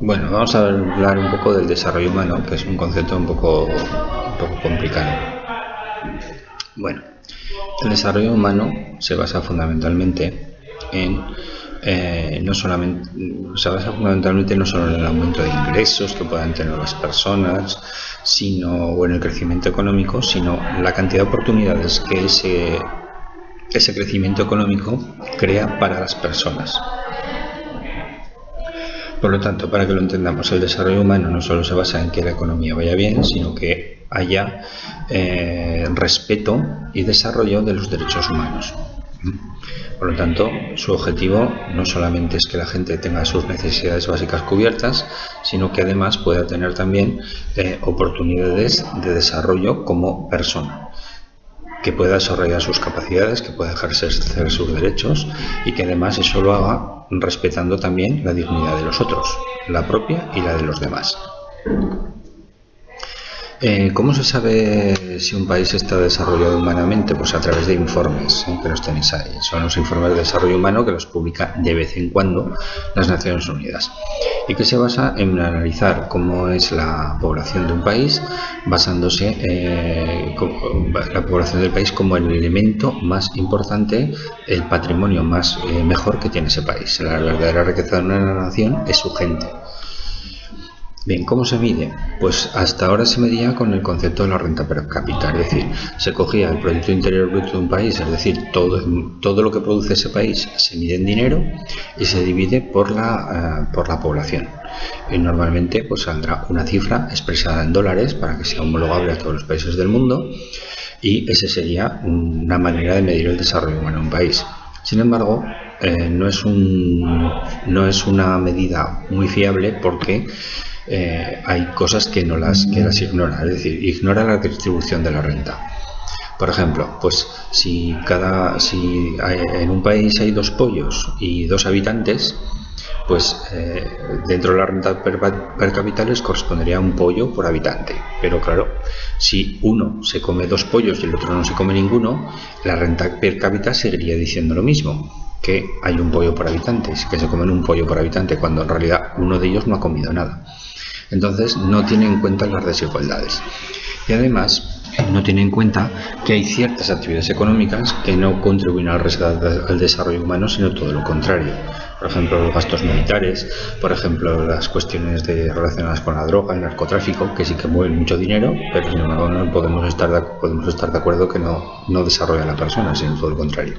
Bueno, vamos a hablar un poco del desarrollo humano, que es un concepto un poco complicado. Bueno, el desarrollo humano se basa fundamentalmente en no solo en el aumento de ingresos que puedan tener las personas, o en el crecimiento económico, sino la cantidad de oportunidades que ese crecimiento económico crea para las personas. Por lo tanto, para que lo entendamos, el desarrollo humano no solo se basa en que la economía vaya bien, sino que haya respeto y desarrollo de los derechos humanos. Por lo tanto, su objetivo no solamente es que la gente tenga sus necesidades básicas cubiertas, sino que además pueda tener también oportunidades de desarrollo como persona, que pueda desarrollar sus capacidades, que pueda ejercer sus derechos y que además eso lo haga respetando también la dignidad de los otros, la propia y la de los demás. ¿Cómo se sabe si un país está desarrollado humanamente? Pues a través de informes, que los tenéis ahí. Son los informes de desarrollo humano que los publica de vez en cuando las Naciones Unidas y que se basa en analizar cómo es la población de un país, basándose la población del país como el elemento más importante, el patrimonio más mejor que tiene ese país. La verdadera riqueza de una nación es su gente. Bien, ¿cómo se mide? Pues hasta ahora se medía con el concepto de la renta per cápita, es decir, se cogía el Producto Interior Bruto de un país, es decir, todo lo que produce ese país se mide en dinero y se divide por la población. Y normalmente pues saldrá una cifra expresada en dólares para que sea homologable a todos los países del mundo, y esa sería una manera de medir el desarrollo humano de un país. Sin embargo, no es una medida muy fiable porque hay cosas que las ignora, es decir, ignora la distribución de la renta. Por ejemplo, pues si en un país hay 2 pollos y 2 habitantes, pues dentro de la renta per cápita les correspondería un pollo por habitante. Pero claro, si uno se come 2 pollos y el otro no se come ninguno, la renta per cápita seguiría diciendo lo mismo, que hay un pollo por habitante, que se comen un pollo por habitante, cuando en realidad uno de ellos no ha comido nada. Entonces no tiene en cuenta las desigualdades y además no tiene en cuenta que hay ciertas actividades económicas que no contribuyen al desarrollo humano, sino todo lo contrario. Por ejemplo, los gastos militares, por ejemplo, las cuestiones relacionadas con la droga, el narcotráfico, que sí que mueven mucho dinero, pero sin embargo no podemos estar de acuerdo que no desarrolla a la persona, sino todo lo contrario.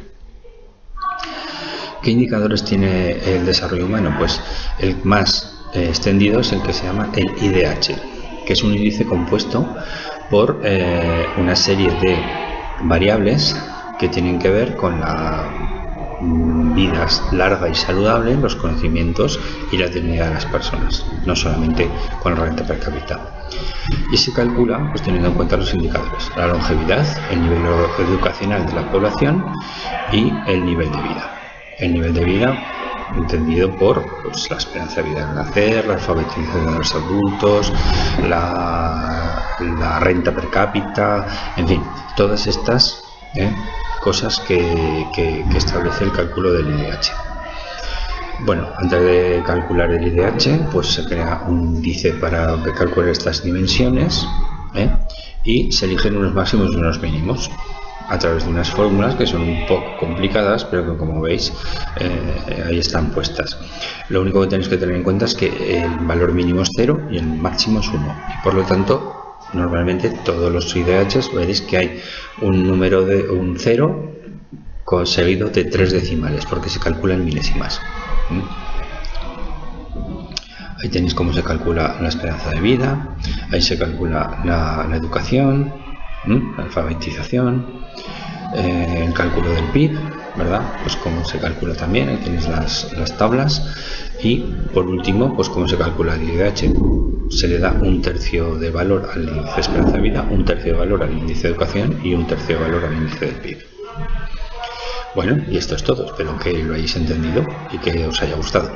¿Qué indicadores tiene el desarrollo humano? Pues el más extendido es el que se llama el IDH, que es un índice compuesto por una serie de variables que tienen que ver con la vida larga y saludable, los conocimientos y la dignidad de las personas, no solamente con la renta per cápita. Y se calcula pues teniendo en cuenta los indicadores: la longevidad, el nivel educacional de la población y el nivel de vida. El nivel de vida entendido por la esperanza de vida al nacer, la alfabetización de los adultos, la renta per cápita, en fin, todas estas cosas que establece el cálculo del IDH. Bueno, antes de calcular el IDH, pues se crea un índice para calcular estas dimensiones y se eligen unos máximos y unos mínimos a través de unas fórmulas que son un poco complicadas, pero que, como veis, ahí están puestas. Lo único que tenéis que tener en cuenta es que el valor mínimo es 0 y el máximo es 1, y por lo tanto normalmente todos los IDHs veréis que hay un número de un 0 seguido de 3 decimales, porque se calcula en milésimas. Ahí tenéis cómo se calcula la esperanza de vida, ahí se calcula la educación, la alfabetización, el cálculo del PIB, ¿verdad? Pues cómo se calcula también, ahí tenéis las tablas. Y por último, pues cómo se calcula el IDH. Se le da 1/3 de valor al índice de esperanza de vida, 1/3 de valor al índice de educación y 1/3 de valor al índice del PIB. Bueno, y esto es todo. Espero que lo hayáis entendido y que os haya gustado.